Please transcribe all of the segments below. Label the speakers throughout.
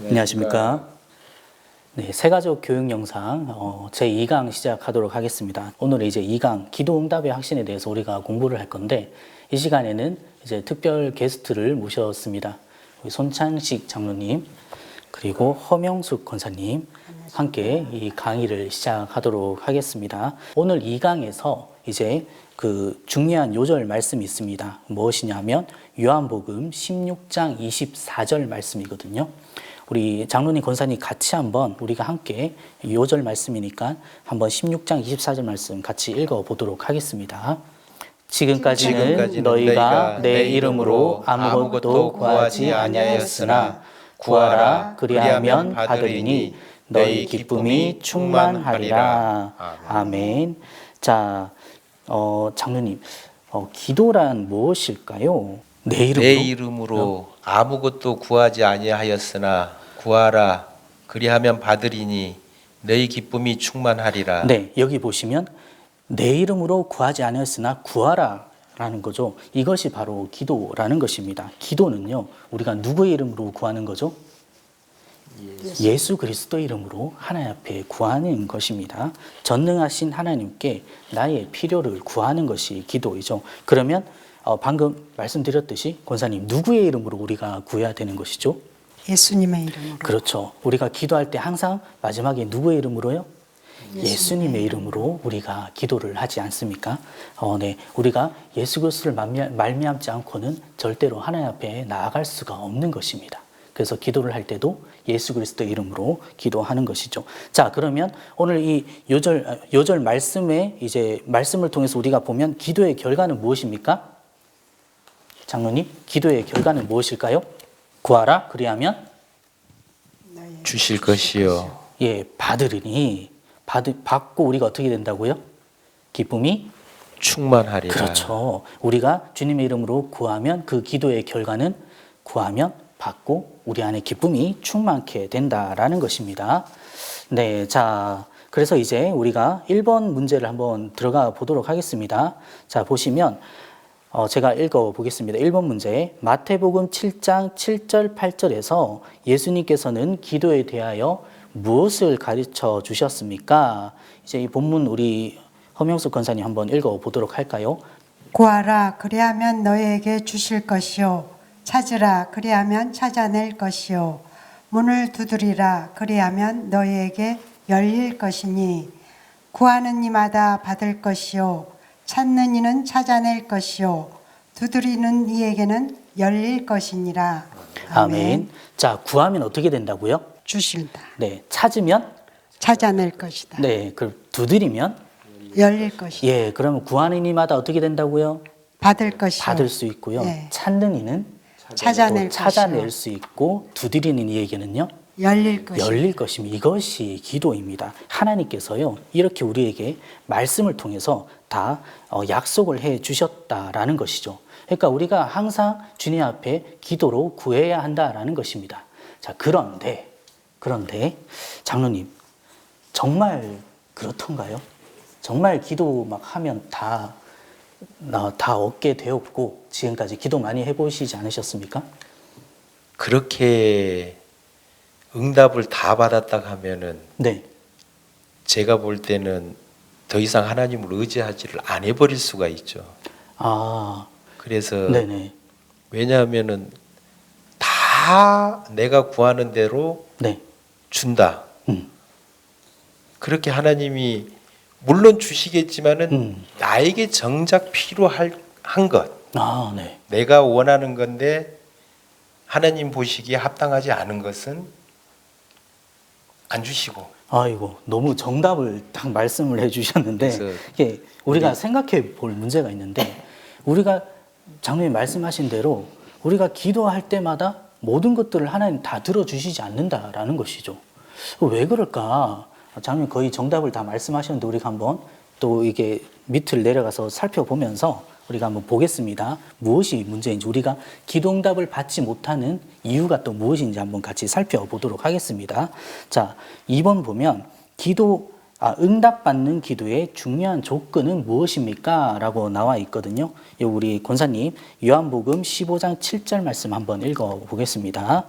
Speaker 1: 안녕하십니까. 네, 새가족 교육 영상 제2강 시작하도록 하겠습니다. 오늘 이제 2강 기도응답의 확신에 대해서 우리가 공부를 할 건데, 이 시간에는 이제 특별 게스트를 모셨습니다. 우리 손창식 장로님 그리고 허명숙 권사님 함께 이 강의를 시작하도록 하겠습니다. 오늘 2강에서 이제 그 중요한 요절 말씀이 있습니다. 무엇이냐면 요한복음 16장 24절 말씀이거든요. 우리 장로님, 권사님 같이 한번 우리가 함께 요절 말씀이니까 한번 16장 24절 말씀 같이 읽어보도록 하겠습니다. 지금까지는 너희가 내 이름으로 아무것도 구하지 아니하였으나 구하라 그리하면 받으리니 너희 기쁨이 충만하리라. 아멘. 자, 장로님, 기도란 무엇일까요? 내
Speaker 2: 이름으로 아무것도 구하지 아니하였으나 구하라 그리하면 받으리니 너희 기쁨이 충만하리라.
Speaker 1: 네, 여기 보시면 내 이름으로 구하지 않았으나 구하라 라는 거죠. 이것이 바로 기도라는 것입니다. 기도는요, 우리가 누구의 이름으로 구하는 거죠? 예수 그리스도의 이름으로 하나님 앞에 구하는 것입니다. 전능하신 하나님께 나의 필요를 구하는 것이 기도이죠. 그러면 방금 말씀드렸듯이 권사님, 누구의 이름으로 우리가 구해야 되는 것이죠?
Speaker 3: 예수님의 이름으로.
Speaker 1: 그렇죠. 우리가 기도할 때 항상 마지막에 누구의 이름으로요? 예수님의 이름으로 우리가 기도를 하지 않습니까? 네, 우리가 예수 그리스도를 말미암지 않고는 절대로 하나님 앞에 나아갈 수가 없는 것입니다. 그래서 기도를 할 때도 예수 그리스도의 이름으로 기도하는 것이죠. 자, 그러면 오늘 이 요절 말씀에 이제 말씀을 통해서 우리가 보면 기도의 결과는 무엇입니까? 장로님, 기도의 결과는 무엇일까요? 구하라 그리하면
Speaker 2: 주실 것이요.
Speaker 1: 예, 받으리니 받고 우리가 어떻게 된다고요? 기쁨이
Speaker 2: 충만하리라.
Speaker 1: 그렇죠. 우리가 주님의 이름으로 구하면 그 기도의 결과는 구하면 받고 우리 안에 기쁨이 충만케 된다라는 것입니다. 네, 자, 그래서 이제 우리가 1번 문제를 한번 들어가 보도록 하겠습니다. 자, 보시면 제가 읽어보겠습니다. 1번 문제, 마태복음 7장 7절 8절에서 예수님께서는 기도에 대하여 무엇을 가르쳐 주셨습니까? 이제 이 본문 우리 허명숙 권사님 한번 읽어보도록 할까요?
Speaker 3: 구하라 그리하면 너희에게 주실 것이요 찾으라 그리하면 찾아낼 것이요 문을 두드리라 그리하면 너희에게 열릴 것이니 구하는 이마다 받을 것이요 찾는 이는 찾아낼 것이요 두드리는 이에게는 열릴 것이니라.
Speaker 1: 아멘. 자, 구하면 어떻게 된다고요?
Speaker 3: 주신다.
Speaker 1: 네, 찾으면
Speaker 3: 찾아낼 것이다.
Speaker 1: 네, 그 두드리면
Speaker 3: 열릴 것이다.
Speaker 1: 예, 그러면 구하는 이마다 어떻게 된다고요?
Speaker 3: 받을 것이요
Speaker 1: 받을 수 있고요.
Speaker 3: 네.
Speaker 1: 찾는 이는
Speaker 3: 찾아낼
Speaker 1: 찾아낼
Speaker 3: 것이요
Speaker 1: 수 있고 두드리는 이에게는요
Speaker 3: 열릴 것이다.
Speaker 1: 열릴 것입니다. 이것이 기도입니다. 하나님께서요 이렇게 우리에게 말씀을 통해서 다 약속을 해 주셨다라는 것이죠. 그러니까 우리가 항상 주님 앞에 기도로 구해야 한다라는 것입니다. 자, 그런데 장로님, 정말 그렇던가요? 정말 기도 막 하면 다 얻게 되었고 지금까지 기도 많이 해보시지 않으셨습니까?
Speaker 2: 그렇게 응답을 다 받았다 하면은
Speaker 1: 네.
Speaker 2: 제가 볼 때는 더 이상 하나님을 의지하지를 안 해버릴 수가 있죠.
Speaker 1: 아,
Speaker 2: 그래서
Speaker 1: 네네.
Speaker 2: 왜냐하면은 다 내가 구하는 대로
Speaker 1: 네.
Speaker 2: 준다. 그렇게 하나님이 물론 주시겠지만은 나에게 정작 필요한 것,
Speaker 1: 아, 네.
Speaker 2: 내가 원하는 건데 하나님 보시기에 합당하지 않은 것은 안 주시고.
Speaker 1: 아이고, 너무 정답을 딱 말씀을 해주셨는데
Speaker 2: 그래서
Speaker 1: 이게 우리가 생각해 볼 문제가 있는데, 우리가 장로님 말씀하신 대로 우리가 기도할 때마다 모든 것들을 하나님 다 들어주시지 않는다라는 것이죠. 왜 그럴까? 장로님 거의 정답을 다 말씀하셨는데 우리가 한번 또 이게 밑을 내려가서 살펴보면서 우리가 한번 보겠습니다. 무엇이 문제인지, 우리가 기도응답을 받지 못하는 이유가 또 무엇인지 한번 같이 살펴보도록 하겠습니다. 자, 2번 보면 응답받는 기도의 중요한 조건은 무엇입니까? 라고 나와 있거든요. 우리 권사님 요한복음 15장 7절 말씀 한번 읽어보겠습니다.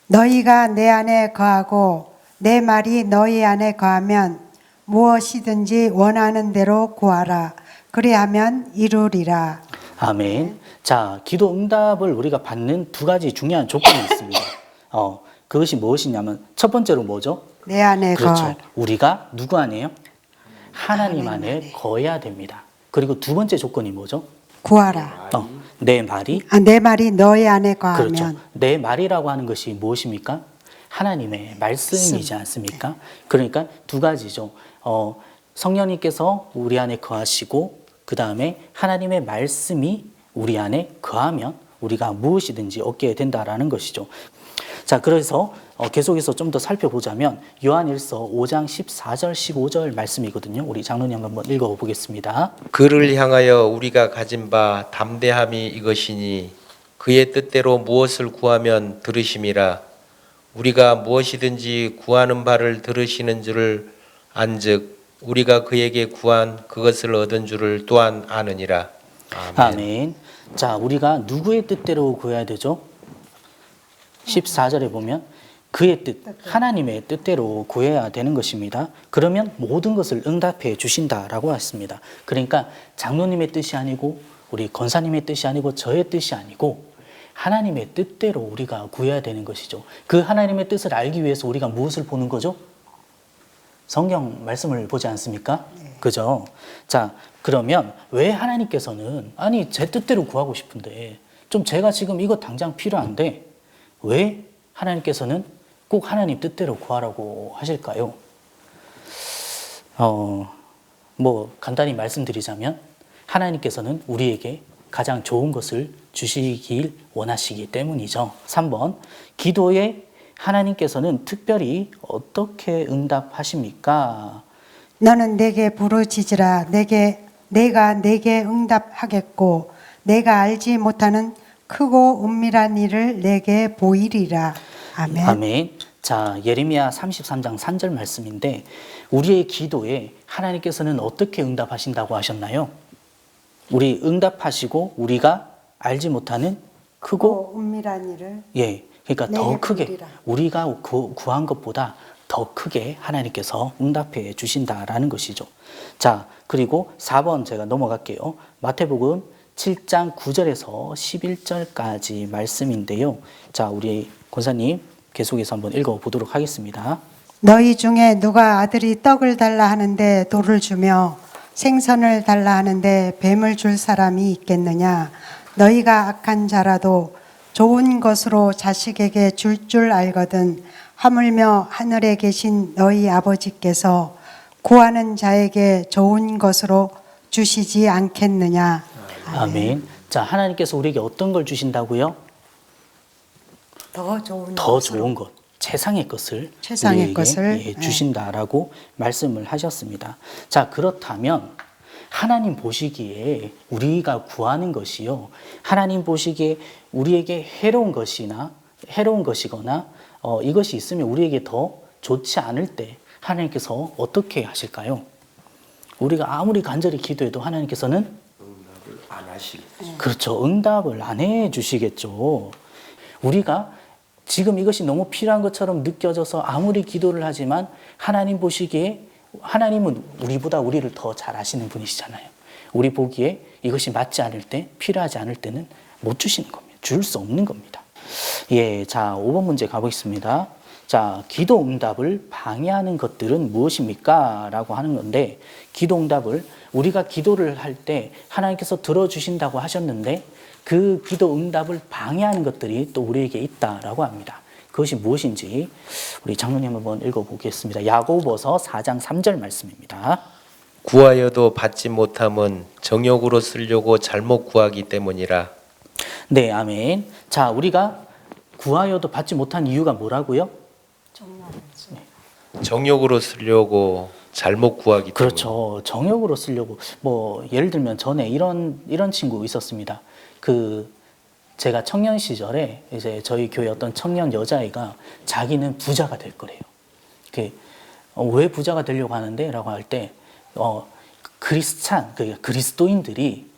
Speaker 3: 너희가 내 안에 거하고 내 말이 너희 안에 거하면 무엇이든지 원하는 대로 구하라. 그리하면 이루리라.
Speaker 1: 아멘. 자, 기도 응답을 우리가 받는 두 가지 중요한 조건이 있습니다. 그것이 무엇이냐면 첫 번째로 뭐죠?
Speaker 3: 내 안에
Speaker 1: 그렇죠.
Speaker 3: 거하라.
Speaker 1: 우리가 누구 안에요? 하나님 안에 거해야 됩니다. 그리고 두 번째 조건이 뭐죠?
Speaker 3: 구하라.
Speaker 1: 내 말이
Speaker 3: 내 말이 너희 안에 거하면
Speaker 1: 그렇죠. 내 말이라고 하는 것이 무엇입니까? 하나님의 말씀이지 않습니까? 그러니까 두 가지죠. 성령님께서 우리 안에 거하시고 그 다음에 하나님의 말씀이 우리 안에 거하면 우리가 무엇이든지 얻게 된다라는 것이죠. 자, 그래서 계속해서 좀 더 살펴보자면 요한일서 5장 14절 15절 말씀이거든요. 우리 장로님 한번 읽어보겠습니다.
Speaker 2: 그를 향하여 우리가 가진 바 담대함이 이것이니 그의 뜻대로 무엇을 구하면 들으심이라. 우리가 무엇이든지 구하는 바를 들으시는 줄을 안즉 우리가 그에게 구한 그것을 얻은 줄을 또한 아느니라. 아멘.
Speaker 1: 아멘. 자, 우리가 누구의 뜻대로 구해야 되죠? 14절에 보면 그의 뜻, 하나님의 뜻대로 구해야 되는 것입니다. 그러면 모든 것을 응답해 주신다라고 했습니다. 그러니까 장로님의 뜻이 아니고 우리 권사님의 뜻이 아니고 저의 뜻이 아니고 하나님의 뜻대로 우리가 구해야 되는 것이죠. 그 하나님의 뜻을 알기 위해서 우리가 무엇을 보는 거죠? 성경 말씀을 보지 않습니까? 그죠? 자, 그러면 왜 하나님께서는 아니 제 뜻대로 구하고 싶은데 좀 제가 지금 이거 당장 필요한데 왜 하나님께서는 꼭 하나님 뜻대로 구하라고 하실까요? 뭐 간단히 말씀드리자면 하나님께서는 우리에게 가장 좋은 것을 주시길 원하시기 때문이죠. 3번, 기도에 하나님께서는 특별히 어떻게 응답하십니까?
Speaker 3: 너는 내게 부르짖으라. 내가 내게 응답하겠고 내가 알지 못하는 크고 은밀한 일을 내게 보이리라. 아멘.
Speaker 1: 아멘. 자, 예레미야 33장 3절 말씀인데 우리의 기도에 하나님께서는 어떻게 응답하신다고 하셨나요? 우리 응답하시고 우리가 알지 못하는 크고
Speaker 3: 은밀한 일을
Speaker 1: 그러니까 더
Speaker 3: 내게
Speaker 1: 크게
Speaker 3: 보이리라.
Speaker 1: 우리가 구한 것보다 더 크게 하나님께서 응답해 주신다라는 것이죠. 자, 그리고 4번 제가 넘어갈게요. 마태복음 7장 9절에서 11절까지 말씀인데요. 자, 우리 권사님 계속해서 한번 읽어보도록 하겠습니다.
Speaker 3: 너희 중에 누가 아들이 떡을 달라 하는데 돌을 주며 생선을 달라 하는데 뱀을 줄 사람이 있겠느냐? 너희가 악한 자라도 좋은 것으로 자식에게 줄 알거든 하물며 하늘에 계신 너희 아버지께서 구하는 자에게 좋은 것으로 주시지 않겠느냐?
Speaker 1: 아멘. 자, 하나님께서 우리에게 어떤 걸 주신다고요?
Speaker 3: 더 좋은
Speaker 1: 더
Speaker 3: 것으로.
Speaker 1: 좋은 것, 최상의 것을
Speaker 3: 최상의
Speaker 1: 우리에게
Speaker 3: 것을,
Speaker 1: 주신다라고 말씀을 하셨습니다. 자, 그렇다면 하나님 보시기에 우리가 구하는 것이요, 하나님 보시기에 우리에게 해로운 것이거나 이것이 있으면 우리에게 더 좋지 않을 때 하나님께서 어떻게 하실까요? 우리가 아무리 간절히 기도해도 하나님께서는
Speaker 2: 응답을 안 하시겠죠.
Speaker 1: 그렇죠. 응답을 안 해주시겠죠. 우리가 지금 이것이 너무 필요한 것처럼 느껴져서 아무리 기도를 하지만 하나님 보시기에 하나님은 우리보다 우리를 더 잘 아시는 분이시잖아요. 우리 보기에 이것이 맞지 않을 때, 필요하지 않을 때는 못 주시는 겁니다. 줄 수 없는 겁니다. 자, 5번 문제 가보겠습니다. 자, 기도 응답을 방해하는 것들은 무엇입니까? 라고 하는 건데, 기도 응답을 우리가 기도를 할 때 하나님께서 들어주신다고 하셨는데 그 기도 응답을 방해하는 것들이 또 우리에게 있다라고 합니다. 그것이 무엇인지 우리 장로님 한번 읽어보겠습니다. 야고보서 4장 3절 말씀입니다.
Speaker 2: 구하여도 받지 못함은 정욕으로 쓰려고 잘못 구하기 때문이라.
Speaker 1: 네, 아멘. 자, 우리가 구하여도 받지 못한 이유가 뭐라고요?
Speaker 2: 정욕으로 쓰려고 잘못 구하기 때문에.
Speaker 1: 그렇죠. 정욕으로 쓰려고. 뭐 예를 들면 전에 이런 친구 있었습니다. 제가 청년 시절에 이제 저희 교회 어떤 청년 여자아이가 자기는 부자가 될 거래요. 왜 부자가 되려고 하는데? 라고 할 때, 그리스도인들이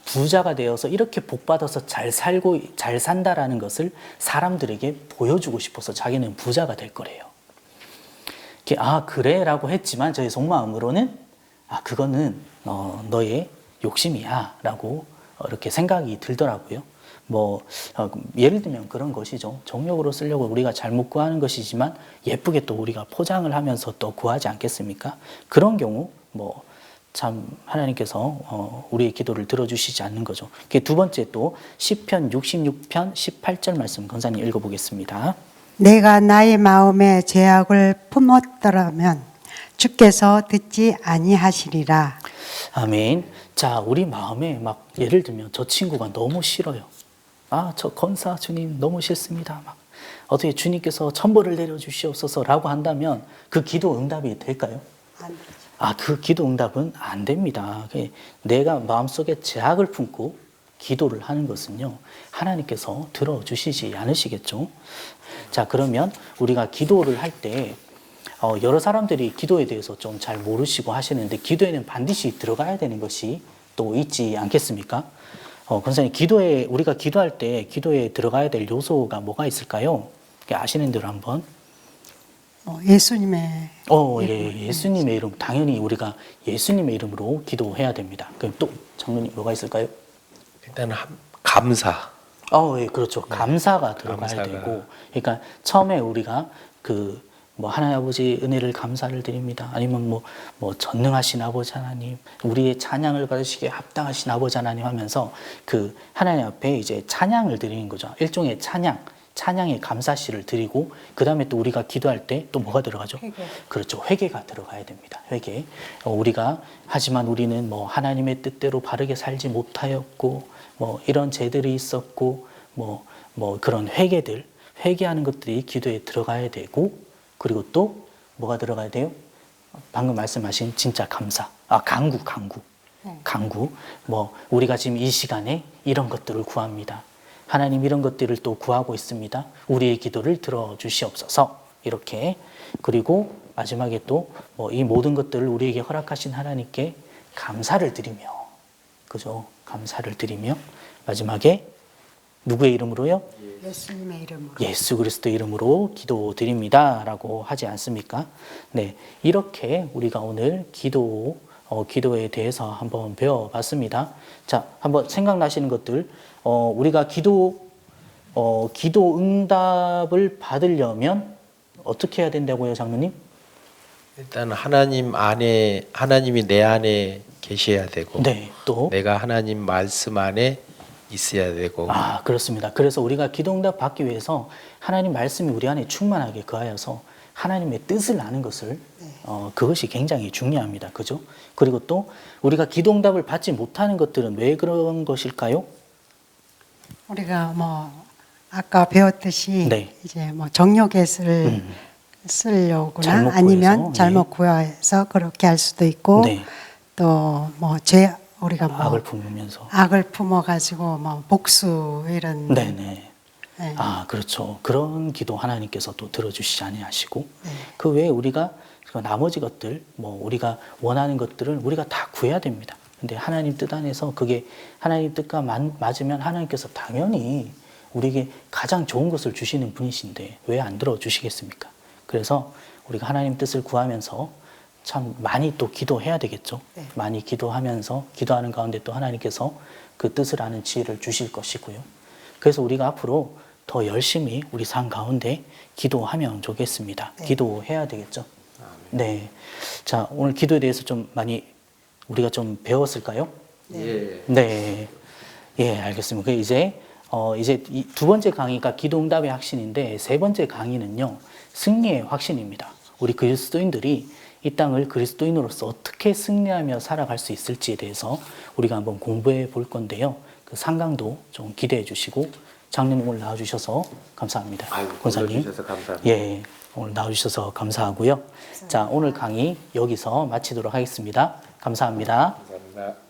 Speaker 1: 부자가 되어서 이렇게 복 받아서 잘 살고 잘 산다라는 것을 사람들에게 보여주고 싶어서 자기는 부자가 될 거래요. 아 그래라고 했지만 저희 속마음으로는 아 그거는 너의 욕심이야라고 이렇게 생각이 들더라고요. 예를 들면 그런 것이죠. 정욕으로 쓰려고 우리가 잘못 구하는 것이지만 예쁘게 또 우리가 포장을 하면서 또 구하지 않겠습니까? 그런 경우 참 하나님께서 우리의 기도를 들어주시지 않는 거죠. 두 번째 또 시편 66편 18절 말씀 권사님 읽어보겠습니다.
Speaker 3: 내가 나의 마음에 죄악을 품었더라면 주께서 듣지 아니하시리라.
Speaker 1: 아멘. 자, 우리 마음에 예를 들면 저 친구가 너무 싫어요. 아, 저 권사 주님 너무 싫습니다. 어떻게 주님께서 천벌을 내려주시옵소서라고 한다면 그 기도 응답이 될까요?
Speaker 3: 안 되죠.
Speaker 1: 그 기도 응답은 안 됩니다. 내가 마음속에 죄악을 품고 기도를 하는 것은요, 하나님께서 들어주시지 않으시겠죠. 자, 그러면 우리가 기도를 할 때 여러 사람들이 기도에 대해서 좀 잘 모르시고 하시는데 기도에는 반드시 들어가야 되는 것이 또 있지 않겠습니까? 권사님, 우리가 기도할 때 기도에 들어가야 될 요소가 뭐가 있을까요? 아시는 대로 한번.
Speaker 3: 예수님의
Speaker 1: 예수님의 이름, 당연히 우리가 예수님의 이름으로 기도해야 됩니다. 그럼 또 장로님 뭐가 있을까요?
Speaker 2: 일단 감사.
Speaker 1: 예, 그렇죠. 감사가 들어가야 되고, 그러니까 처음에 우리가 하나님 아버지 은혜를 감사를 드립니다. 아니면 전능하신 아버지 하나님, 우리의 찬양을 받으시기에 합당하신 아버지 하나님 하면서 하나님 앞에 이제 찬양을 드리는 거죠. 일종의 찬양의 감사시를 드리고, 그 다음에 또 우리가 기도할 때 또 뭐가 들어가죠?
Speaker 3: 회개.
Speaker 1: 그렇죠. 회개가 들어가야 됩니다. 회개. 하지만 우리는 하나님의 뜻대로 바르게 살지 못하였고, 이런 죄들이 있었고, 그런 회개하는 것들이 기도에 들어가야 되고, 그리고 또 뭐가 들어가야 돼요? 방금 말씀하신 진짜 감사. 간구. 간구. 우리가 지금 이 시간에 이런 것들을 구합니다. 하나님 이런 것들을 또 구하고 있습니다. 우리의 기도를 들어주시옵소서. 이렇게. 그리고 마지막에 또 이 모든 것들을 우리에게 허락하신 하나님께 감사를 드리며, 그죠? 감사를 드리며, 마지막에 누구의 이름으로요?
Speaker 3: 예수님의 이름으로.
Speaker 1: 예수 그리스도의 이름으로 기도드립니다. 라고 하지 않습니까? 네. 이렇게 우리가 오늘 기도에 대해서 한번 배워봤습니다. 자, 한번 생각나시는 것들, 우리가 기도 응답을 받으려면 어떻게 해야 된다고요, 장로님?
Speaker 2: 일단 하나님이 내 안에 계셔야 되고,
Speaker 1: 네, 또.
Speaker 2: 내가 하나님 말씀 안에 있어야 되고.
Speaker 1: 그렇습니다. 그래서 우리가 기도 응답 받기 위해서 하나님 말씀이 우리 안에 충만하게 거하여서 하나님의 뜻을 아는 것을, 그것이 굉장히 중요합니다. 그죠? 그리고 또 우리가 기도 응답을 받지 못하는 것들은 왜 그런 것일까요?
Speaker 3: 우리가 아까 배웠듯이
Speaker 1: 네.
Speaker 3: 이제 정욕의을 쓰려고나
Speaker 1: 잘못
Speaker 3: 아니면
Speaker 1: 구해서,
Speaker 3: 잘못 구해서 그렇게 할 수도 있고,
Speaker 1: 네.
Speaker 3: 또 우리가
Speaker 1: 악을 품으면서.
Speaker 3: 악을 품어가지고 복수 이런.
Speaker 1: 네네.
Speaker 3: 네.
Speaker 1: 그렇죠. 그런 기도 하나님께서 또 들어주시지 아니하시고,
Speaker 3: 네.
Speaker 1: 그 외에 우리가 나머지 것들, 우리가 원하는 것들을 우리가 다 구해야 됩니다. 근데 하나님 뜻 안에서 그게 하나님 뜻과 맞으면 하나님께서 당연히 우리에게 가장 좋은 것을 주시는 분이신데 왜 안 들어주시겠습니까? 그래서 우리가 하나님 뜻을 구하면서 참 많이 또 기도해야 되겠죠.
Speaker 3: 네.
Speaker 1: 많이 기도하면서 기도하는 가운데 또 하나님께서 그 뜻을 아는 지혜를 주실 것이고요. 그래서 우리가 앞으로 더 열심히 우리 삶 가운데 기도하면 좋겠습니다.
Speaker 3: 네.
Speaker 1: 기도해야 되겠죠. 네. 자, 오늘 기도에 대해서 좀 많이 우리가 좀 배웠을까요?
Speaker 2: 예.
Speaker 1: 네. 예, 알겠습니다. 이제 이 두 번째 강의가 기도응답의 확신인데, 세 번째 강의는요, 승리의 확신입니다. 우리 그리스도인들이 이 땅을 그리스도인으로서 어떻게 승리하며 살아갈 수 있을지에 대해서 우리가 한번 공부해 볼 건데요. 그 상강도 좀 기대해 주시고, 장로님 오늘 나와주셔서 감사합니다. 권사님.
Speaker 2: 불러주셔서 감사합니다.
Speaker 1: 예, 오늘 나와주셔서 감사하고요. 자, 오늘 강의 여기서 마치도록 하겠습니다. 감사합니다.
Speaker 2: 감사합니다.